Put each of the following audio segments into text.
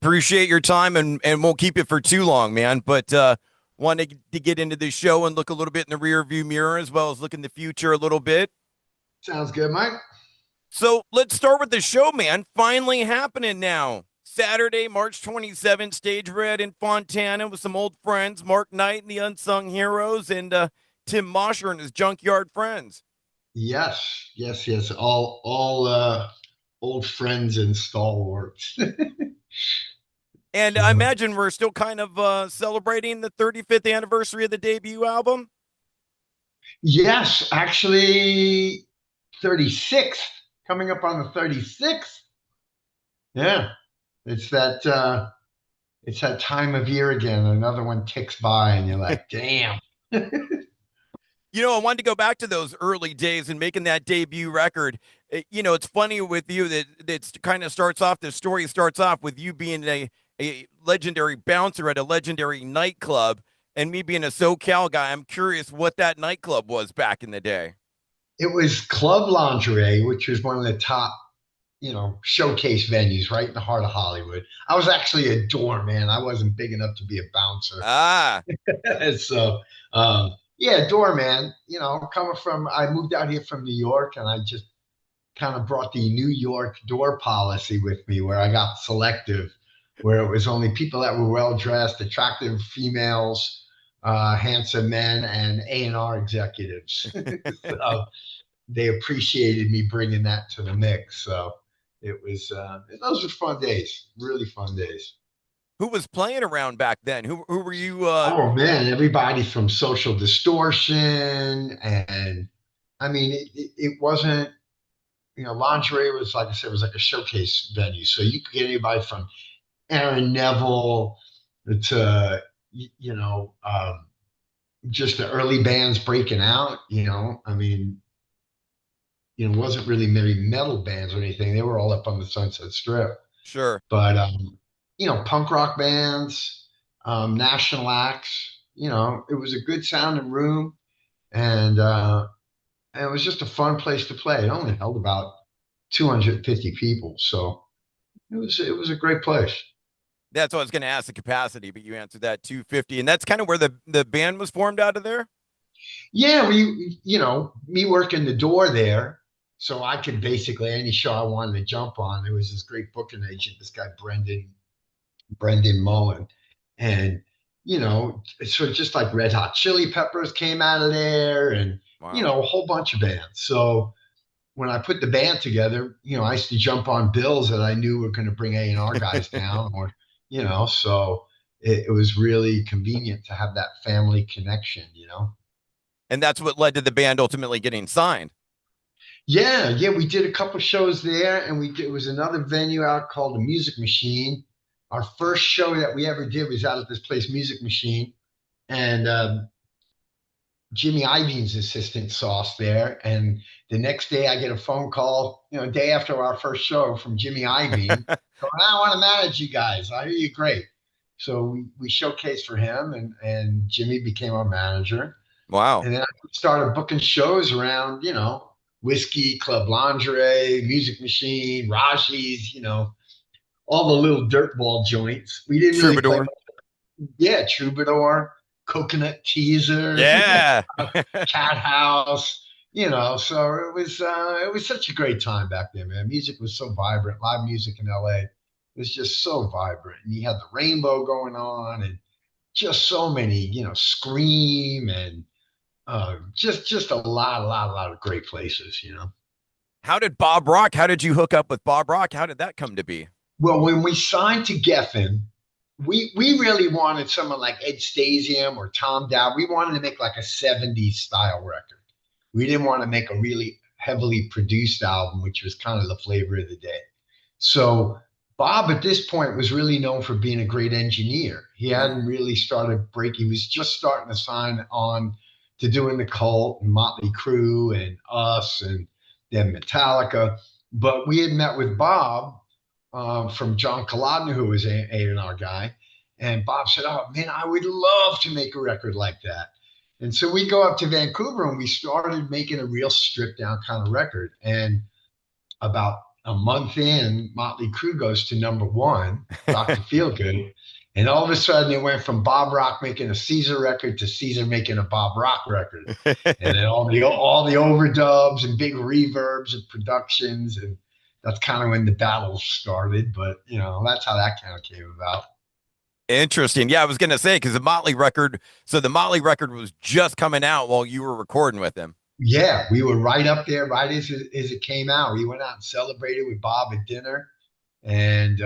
Appreciate your time and won't keep it for too long, man. But wanted to get into the show and look a little bit in the rear view mirror as well as look in the future a little bit. Sounds good, Mike. So let's start with the show, man. Finally happening now. Saturday, March 27th, stage red in Fontana with some old friends, Mark Knight and the Unsung Heroes, and Tim Mosher and his Junkyard Friends. Yes, yes, yes. All old friends and stalwarts. And I So imagine we're still kind of celebrating the 35th anniversary of the debut album. yes, actually 36th, coming up on the 36th. Yeah. It's that time of year again. Another one ticks by and you're like, damn. I wanted to go back to those early days and making that debut record. It's funny with you that it kind of starts off, the story starts off with you being a legendary bouncer at a legendary nightclub and me being a SoCal guy. I'm curious what that nightclub was back in the day. It was Club Lingerie, which was one of the top, showcase venues right in the heart of Hollywood. I was actually a doorman. I wasn't big enough to be a bouncer. Ah, So yeah, doorman, coming from I moved out here from New York and I just kind of brought the New York door policy with me where I got selective, where it was only people that were well dressed, attractive females, handsome men, and A&R executives. So they appreciated me bringing that to the mix. So it was those were fun days, really fun days. who was playing around back then? Who were you? Oh man, everybody from Social Distortion, and I mean, it wasn't. Lingerie was like I said, was like a showcase venue, so you could get anybody from Aaron Neville to just the early bands breaking out. I mean, it wasn't really many metal bands or anything. They were all up on the Sunset Strip, Sure. but punk rock bands, national acts. It was a good sounding room, and it was just a fun place to play. It only held about 250 people, so it was a great place. That's what I was going to ask the capacity, but you answered that 250, and that's kind of where the band was formed out of there. Yeah, me working the door there, so I could basically any show I wanted to jump on. There was this great booking agent, this guy Brendan Mullen, and so just like Red Hot Chili Peppers came out of there, and Wow. a whole bunch of bands. So when I put the band together, I used to jump on bills that I knew were going to bring A&R guys down, or so it was really convenient to have that family connection. And that's what led to the band ultimately getting signed. Yeah, yeah, we did a couple shows there, and it was another venue out called the Music Machine. Our first show that we ever did was out at this place, Music Machine, and Jimmy Iovine's assistant saw us there. And the next day, I get a phone call, a day after our first show from Jimmy Iovine, going, "I want to manage you guys. I hear you great." So we showcased for him, and Jimmy became our manager. Wow. And then I started booking shows around, Whiskey, Club Lingerie, Music Machine, Raji's, all the little dirtball joints. We didn't really play Troubadour. much. Yeah, Troubadour, Coconut Teaser, Yeah. Cat House, so it was such a great time back then, man. Music was so vibrant. Live music in LA was just so vibrant. And you had the rainbow going on and just so many, Scream and just a lot of great places. How did Bob Rock? How did you hook up with Bob Rock? How did that come to be? Well, when we signed to Geffen, we really wanted someone like Ed Stasium or Tom Dowd. We wanted to make like a 70s style record. We didn't want to make a really heavily produced album, which was kind of the flavor of the day. So Bob at this point was really known for being a great engineer. He Mm. hadn't really started breaking. He was just starting to sign on to doing the Cult and Motley Crue and Us and then Metallica. But we had met with Bob from John Kolodner, who was A&R guy. And Bob said, "Oh, man, I would love to make a record like that." And so we go up to Vancouver and we started making a real stripped down kind of record. And about a month in, Motley Crue goes to number one, Dr. Feelgood. And all of a sudden, it went from Bob Rock making a Caesar record to Caesar making a Bob Rock record. And then all the overdubs and big reverbs and productions. And that's kind of when the battle started. But, that's how that kind of came about. Interesting. Yeah, I was gonna say because the Motley record. So the Motley record was just coming out while you were recording with him. Yeah, we were right up there, right as it came out. We went out and celebrated with Bob at dinner, and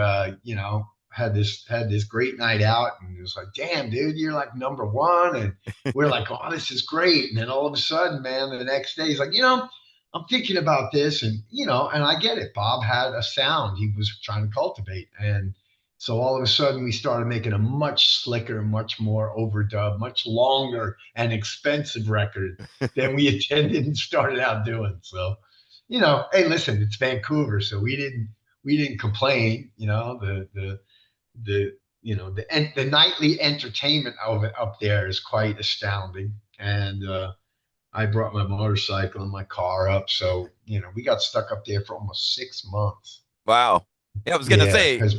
had this great night out, and it was like, damn, dude, you're like number one, and we're like, oh, this is great. And then all of a sudden, man, the next day, he's like, I'm thinking about this, and I get it. Bob had a sound he was trying to cultivate, and so all of a sudden, we started making a much slicker, much more overdub, much longer and expensive record than we intended and started out doing. So, hey, listen, it's Vancouver, so we didn't complain. The nightly entertainment of it up there is quite astounding. And I brought my motorcycle and my car up, so we got stuck up there for almost 6 months. Wow. Yeah, I was gonna Yeah, say. because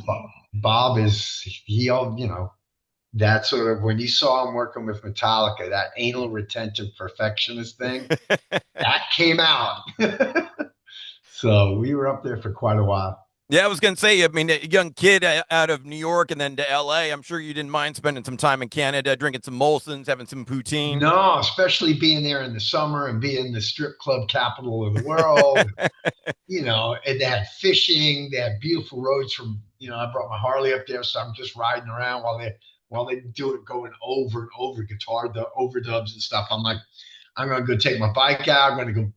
Bob is he all that sort of when you saw him working with Metallica, that anal retentive perfectionist thing that came out. So we were up there for quite a while. Yeah, I was gonna say. I mean, a young kid out of New York and then to LA. I'm sure you didn't mind spending some time in Canada, drinking some Molson's, having some poutine. No, especially being there in the summer and being the strip club capital of the world. And they had fishing. They had beautiful roads from. I brought my Harley up there, so I'm just riding around while they do it, going over and over the overdubs and stuff. I'm like, I'm gonna go take my bike out. I'm gonna go,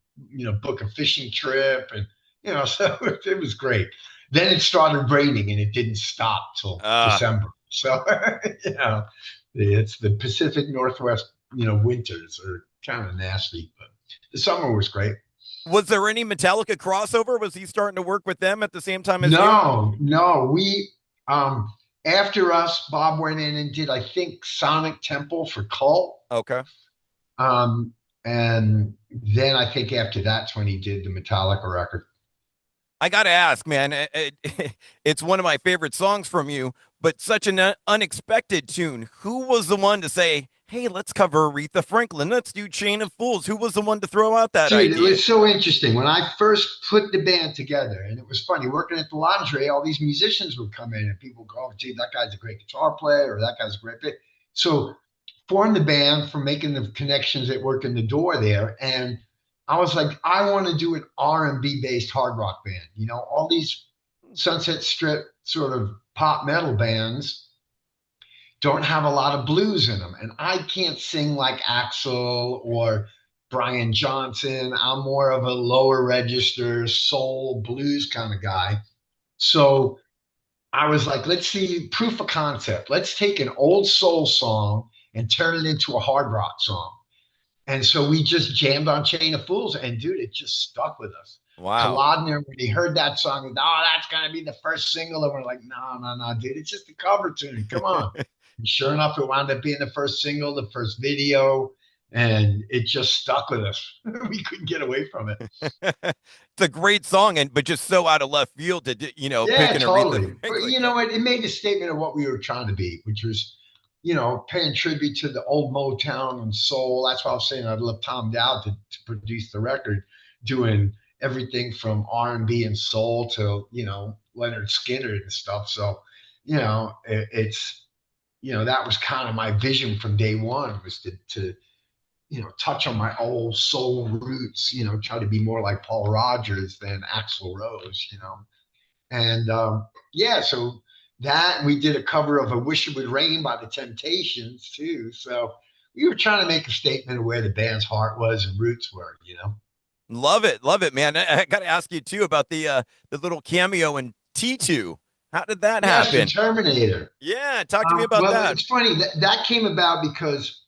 book a fishing trip, and so it was great. Then it started raining, and it didn't stop till uh, December. So it's the Pacific Northwest. Winters are kind of nasty, but the summer was great. was there any Metallica crossover? Was he starting to work with them at the same time as you? No, no, we after us, Bob went in and did, I think, Sonic Temple for Cult. Okay. And then I think after that's when he did the Metallica record. I got to ask, man, it's one of my favorite songs from you, but such an unexpected tune. Who was the one to say, hey, let's cover Aretha Franklin? Let's do Chain of Fools. Who was the one to throw out that Dude, it idea? was so interesting. When I first put the band together, and it was funny, working at the lingerie, all these musicians would come in and people would go, oh, gee, that guy's a great guitar player, or that guy's a great bit. So formed the band from making the connections that work in the door there. And I was like, I want to do an R&B based hard rock band. All these Sunset Strip sort of pop metal bands don't have a lot of blues in them. And I can't sing like Axl or Brian Johnson. I'm more of a lower register soul blues kind of guy. So I was like, let's see proof of concept. Let's take an old soul song and turn it into a hard rock song. And so we just jammed on Chain of Fools, and dude, it just stuck with us. Wow. Kalodner, when he heard that song, oh, that's gonna be the first single, and we're like, no, no, no, dude, it's just a cover tune. Come on. And sure enough, it wound up being the first single, the first video, and it just stuck with us. We couldn't get away from it. It's a great song, and but just so out of left field to pick Yeah, an Aretha totally. But Franklin. you know what? It made a statement of what we were trying to be, which was, paying tribute to the old Motown and soul. That's why I was saying I'd love Tom Dowd to produce the record, doing everything from R&B and soul to, Leonard Skinner and stuff. So, that was kind of my vision from day one, was to touch on my old soul roots, try to be more like Paul Rogers than Axl Rose. And yeah, so that we did a cover of "I Wish It Would Rain" by the Temptations too. So we were trying to make a statement of where the band's heart was and roots were. Love it, man. I got to ask you too about the little cameo in T2. How did that Yes, the happen? Terminator. Yeah, talk to me about Well, that. it's funny that came about because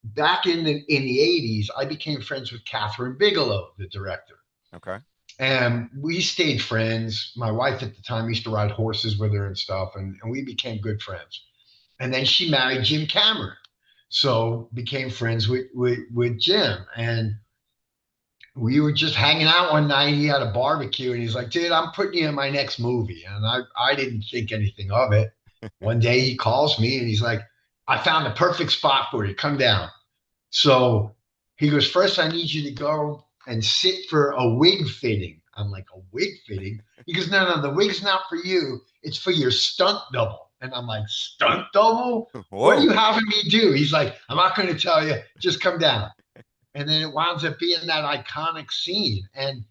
back in the '80s, I became friends with Catherine Bigelow, the director. Okay. And we stayed friends. My wife at the time used to ride horses with her and stuff, and we became good friends. And then she married Jim Cameron, so became friends with Jim. And we were just hanging out one night. He had a barbecue and he's like, dude, I'm putting you in my next movie. And I didn't think anything of it. One day he calls me and he's like, I found the perfect spot for you. Come down. So he goes, first, I need you to go and sit for a wig fitting. I'm like, a wig fitting? He goes, no, no, the wig's not for you. It's for your stunt double. And I'm like, stunt double? What are Whoa. you having me do? He's like, I'm not going to tell you. Just come down. And then it winds up being that iconic scene. And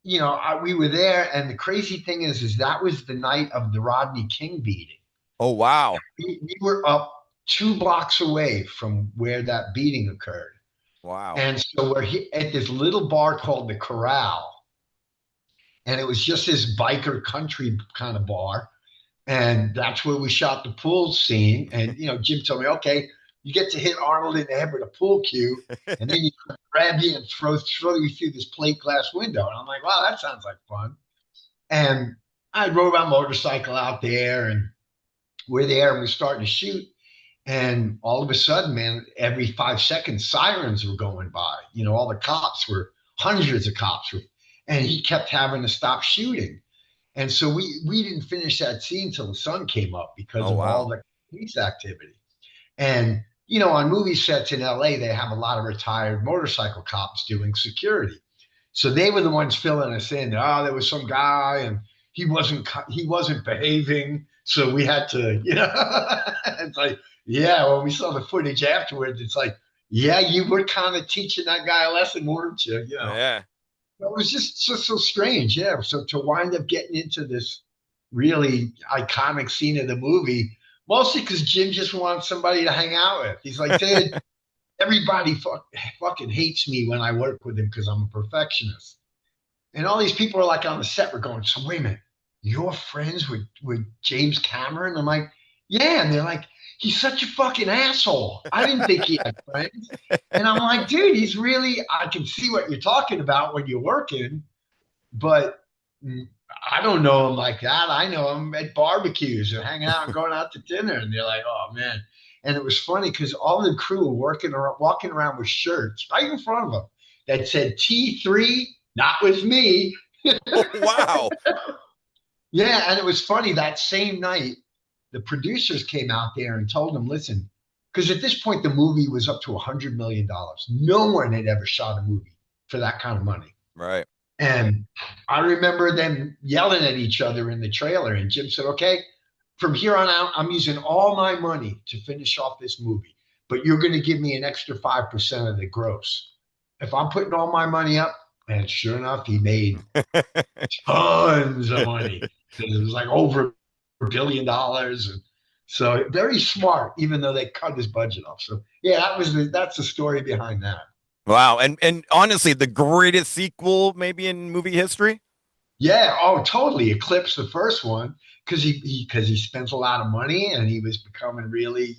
we were there, and the crazy thing is that was the night of the Rodney King beating. Oh, wow. We were up 2 blocks away from where that beating occurred. Wow. And so we're at this little bar called the Corral, and it was just this biker country kind of bar. And that's where we shot the pool scene. And Jim told me, okay, you get to hit Arnold in the head with a pool cue, and then you grab you and throw you through this plate glass window. And I'm like, wow, that sounds like fun. And I rode my motorcycle out there, and we're there, and we're starting to shoot. And all of a sudden, man, every 5 seconds, sirens were going by. All the cops were, hundreds of cops were, and he kept having to stop shooting. And so we didn't finish that scene till the sun came up because Oh, of all wow. the police activity. And on movie sets in LA, they have a lot of retired motorcycle cops doing security. So they were the ones filling us in. Oh, there was some guy and he wasn't behaving, so we had to, it's like, yeah, when we saw the footage afterwards, it's like, yeah, you were kind of teaching that guy a lesson, weren't you? Yeah. It was just so strange, yeah. So to wind up getting into this really iconic scene of the movie, mostly because Jim just wants somebody to hang out with. He's like, dude, everybody fucking hates me when I work with him because I'm a perfectionist. And all these people are like on the set were going, so wait a minute, you're friends with James Cameron? I'm like, yeah. And they're like, he's such a fucking asshole. I didn't think he had friends. And I'm like, dude, I can see what you're talking about when you're working, but I don't know him like that. I know him at barbecues and hanging out and going out to dinner. And they're like, oh man. And it was funny because all the crew were walking around with shirts right in front of them that said T3, not with me. Oh, wow. Yeah. And it was funny that same night, the producers came out there and told them, listen, because at this point, the movie was up to $100 million. No one had ever shot a movie for that kind of money. Right. And I remember them yelling at each other in the trailer. And Jim said, okay, from here on out, I'm using all my money to finish off this movie, but you're going to give me an extra 5% of the gross. If I'm putting all my money up, and sure enough, he made tons of money. It was like over $1 billion. And so very smart, even though they cut his budget off. So yeah, that's the story behind that. Wow. And honestly, the greatest sequel maybe in movie history. Yeah, oh, totally eclipsed the first one because he spent a lot of money and he was becoming really,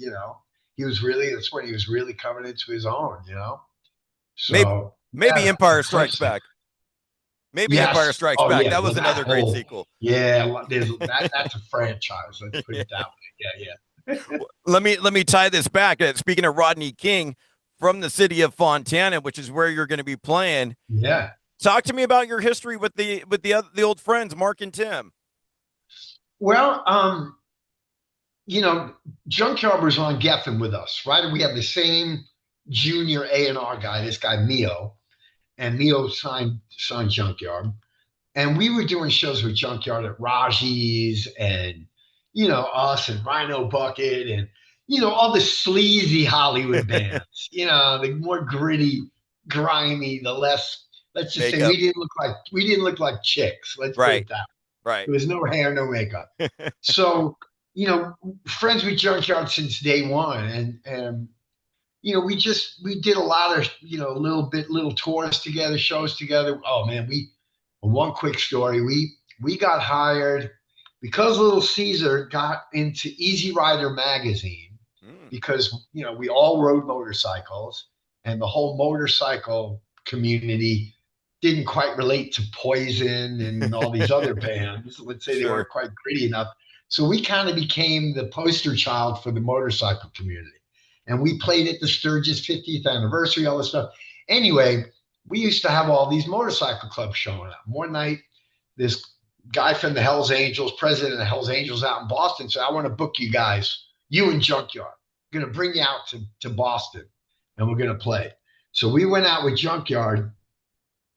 that's when he was really coming into his own. Maybe So maybe yeah, Empire Strikes eclipsed it. Back. Maybe Empire Yes. Strikes Oh Back. yeah. That Well, was that another great whole sequel. yeah, that's a franchise. Let's put Yeah. it that way. Yeah, Let me tie this back. Speaking of Rodney King, from the city of Fontana, which is where you're going to be playing. yeah. Talk to me about your history with the old friends, Mark and Tim. Well, Junkyard was on Geffen with us, right? And we have the same junior A&R guy, this guy Mio, and Mio signed Junkyard. And we were doing shows with Junkyard at Raji's and, us and Rhino Bucket and, all the sleazy Hollywood bands, the more gritty, grimy, the less, let's just say Makeup. we didn't look like chicks. Let's put Right. it that way. Right. There was no hair, no makeup. So, friends with Junkyard since day one. And we did a lot of, little tours together, shows together. Oh man, one quick story. We got hired because Little Caesar got into Easy Rider magazine Mm. because we all rode motorcycles and the whole motorcycle community didn't quite relate to Poison and all these other bands. Let's say they Sure. weren't quite gritty enough. So we kind of became the poster child for the motorcycle community. And we played at the Sturgis 50th anniversary, all this stuff. Anyway, we used to have all these motorcycle clubs showing up. One night, this guy from the Hells Angels, president of the Hells Angels out in Boston, said, I want to book you guys, you and Junkyard. I'm going to bring you out to Boston and we're going to play. So we went out with Junkyard,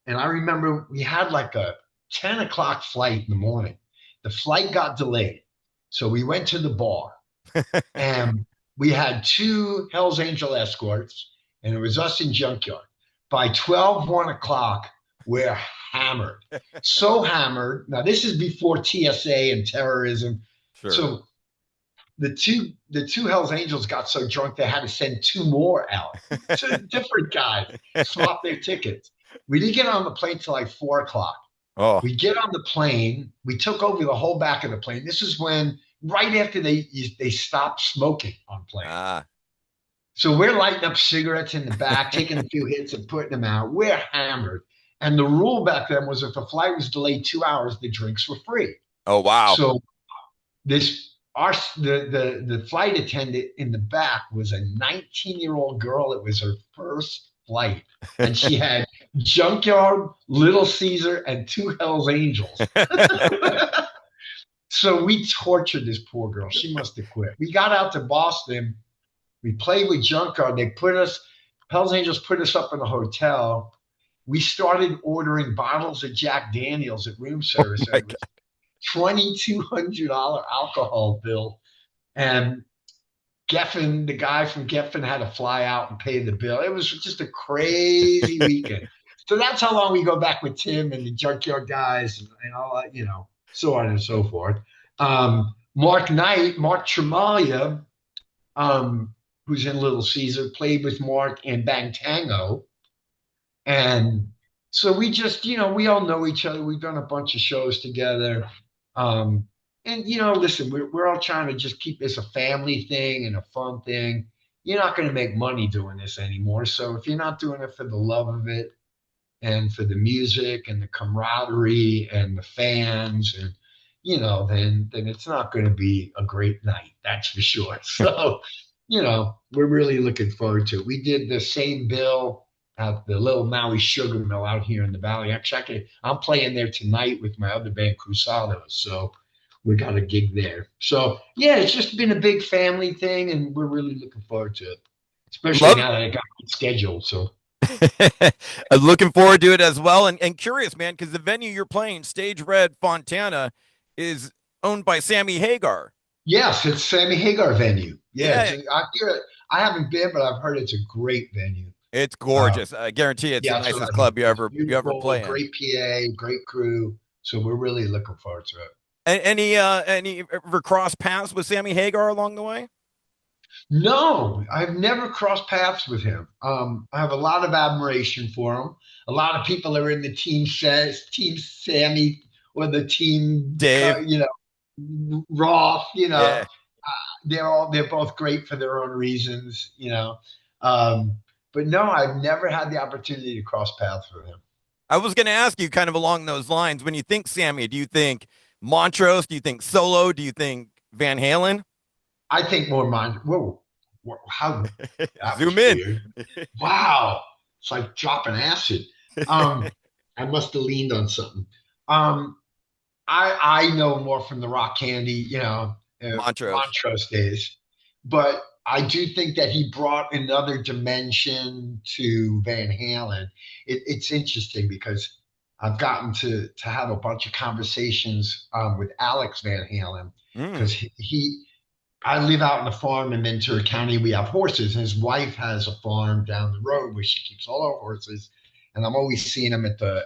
and I remember we had like a 10 o'clock flight in the morning. The flight got delayed. So we went to the bar and we had two Hells Angel escorts, and it was us in Junkyard. By 12, 1 o'clock, we're hammered. So hammered. Now, this is before TSA and terrorism. Sure. So the two Hells Angels got so drunk they had to send two more out. Two different guys swap their tickets. We didn't get on the plane till like 4 o'clock. Oh, We get on the plane. We took over the whole back of the plane. This is when right after they stopped smoking on planes. ah, So we're lighting up cigarettes in the back, taking a few hits and putting them out. We're hammered. And the rule back then was if a flight was delayed 2 hours, the drinks were free. oh, wow. So this our the flight attendant in the back was a 19-year-old girl. It was her first flight, and she had Junkyard, Little Caesar, and two Hell's Angels. So we tortured this poor girl. She must have quit. We got out to Boston. We played with Junkyard. Hell's Angels put us up in a hotel. We started ordering bottles of Jack Daniels at room service. My It was $2,200 alcohol bill. And Geffen, the guy from Geffen, had to fly out and pay the bill. It was just a crazy weekend. So that's how long we go back with Tim and the Junkyard guys and all that, so on and so forth. Mark Knight, Mark Tremalia, who's in Little Caesar, played with Mark in Bang Tango. And so we just, we all know each other. We've done a bunch of shows together. And, listen, we're all trying to just keep this a family thing and a fun thing. You're not going to make money doing this anymore. So if you're not doing it for the love of it and for the music and the camaraderie and the fans and, then it's not going to be a great night. That's for sure. So, we're really looking forward to it. We did the same bill at the Little Maui Sugar Mill out here in the valley. Actually, I'm playing there tonight with my other band, Cruzados. So we got a gig there. So yeah, it's just been a big family thing, and we're really looking forward to it, especially love now that I got it scheduled. So I'm looking forward to it as well. And curious, man, because the venue you're playing, Stage Red Fontana, is owned by Sammy Hagar. yes, it's Sammy Hagar venue. Yeah, Yeah, I hear it. I haven't been, but I've heard it's a great venue. it's Uh, gorgeous. I guarantee it's the yeah, that's what nicest I've heard. club you It's ever beautiful, play in. great PA, great crew. So we're really looking forward to it. Any ever cross paths with Sammy Hagar along the way? No, I've never crossed paths with him. I have a lot of admiration for him. A lot of people are in the team says Team Sammy or the team, Dave. Roth. Yeah. They're both great for their own reasons. Um, but no, I've never had the opportunity to cross paths with him. I was going to ask you kind of along those lines. When you think Sammy, do you think Montrose? Do you think Solo? Do you think Van Halen? I think more mind. Whoa, how that was Zoom in. weird. Wow, it's like dropping acid. Um, I must have leaned on something. Um, I know more from the Rock Candy, Montrose. Montrose days, but I do think that he brought another dimension to Van Halen. It's interesting because I've gotten to have a bunch of conversations with Alex Van Halen Mm. because I live out in a farm in Ventura County. We have horses, and his wife has a farm down the road where she keeps all our horses. And I'm always seeing him at the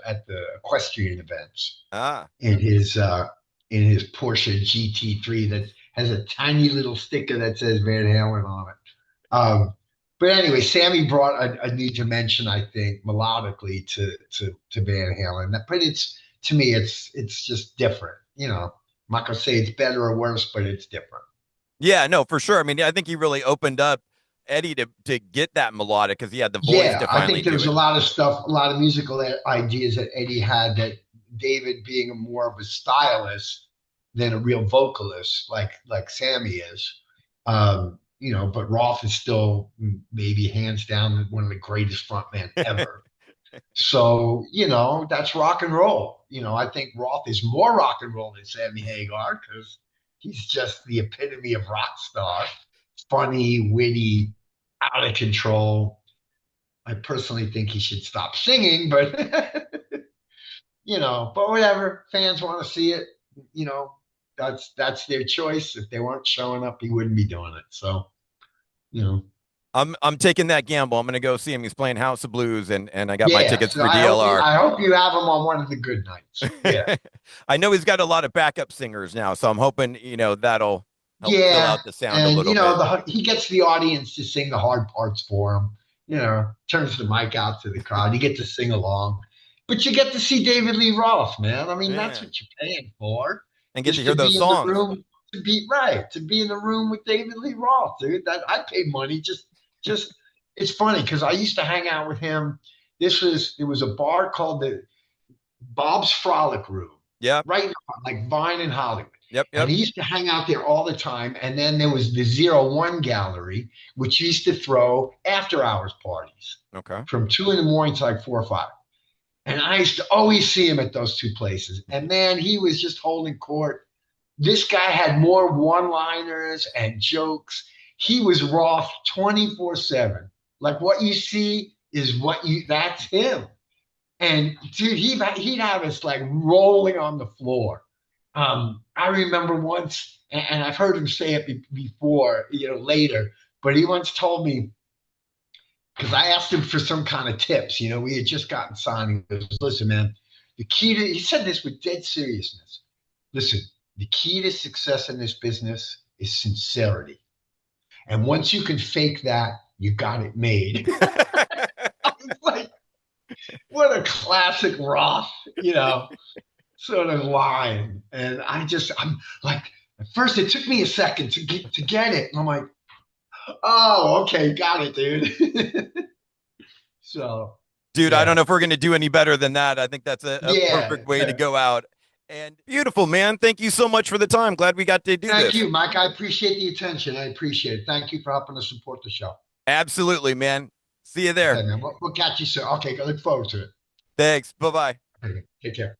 equestrian events Ah. in his Porsche GT3 that has a tiny little sticker that says Van Halen on it. But anyway, Sammy brought a new dimension, I think, melodically to Van Halen. But it's to me, it's just different. I'm not gonna say it's better or worse, but it's different. Yeah, no, for sure. I mean, I think he really opened up Eddie to get that melodic because he had the voice Yeah, to I finally think there do was a it. lot of stuff, a lot of musical ideas that Eddie had that David, being a more of a stylist than a real vocalist, like Sammy is, but Roth is still maybe hands down one of the greatest frontmen ever. So, that's rock and roll. I think Roth is more rock and roll than Sammy Hagar because he's just the epitome of rock star. Funny, witty, out of control. I personally think he should stop singing, but but whatever. Fans want to see it, you know, that's their choice. If they weren't showing up, he wouldn't be doing it. So, you know. I'm taking that gamble. I'm gonna go see him. He's playing House of Blues, and I got my Yeah. tickets So for I hope you DLR. I hope you have him on one of the good nights. Yeah. I know he's got a lot of backup singers now, so I'm hoping that'll help fill Yeah, out the sound a and little bit. he gets the audience to sing the hard parts for him. Turns the mic out to the crowd. You get to sing along, but you get to see David Lee Roth, man. I mean, that's Yeah, what you're paying for, and get to just hear to those be in the songs. room, to be in the room with David Lee Roth, dude. That I pay money just. It's funny because I used to hang out with him. It was a bar called the Bob's Frolic Room, Yep, right now, like Vine in Hollywood. yep, And yep. he used to hang out there all the time. And then there was the 01 Gallery, which used to throw after hours parties Okay. from 2 in the morning to like 4 or 5. And I used to always see him at those two places. And man, he was just holding court. This guy had more one liners and jokes. He was Roth 24/7. Like what you see is that's him. And dude, he'd have us like rolling on the floor. I remember once, and I've heard him say it before, later, but he once told me because I asked him for some kind of tips. We had just gotten signed. He goes, "Listen, man, he said this with dead seriousness. Listen, the key to success in this business is sincerity. And once you can fake that, you got it made." It's like, what a classic Roth, sort of line. And I'm like, at first it took me a second to get it. And I'm like, oh, okay, got it, dude. So, Dude, I don't yeah. know if we're gonna do any better than that. I think that's a Yeah. perfect way to go out. And beautiful, man. Thank you so much for the time. Glad we got to do Thank this. you, Mike. I appreciate the attention. I appreciate it. Thank you for helping us support the show. Absolutely, man. See you there. Okay, man. We'll catch you soon. Okay, I look forward to it. Thanks. Bye bye. Okay, take care.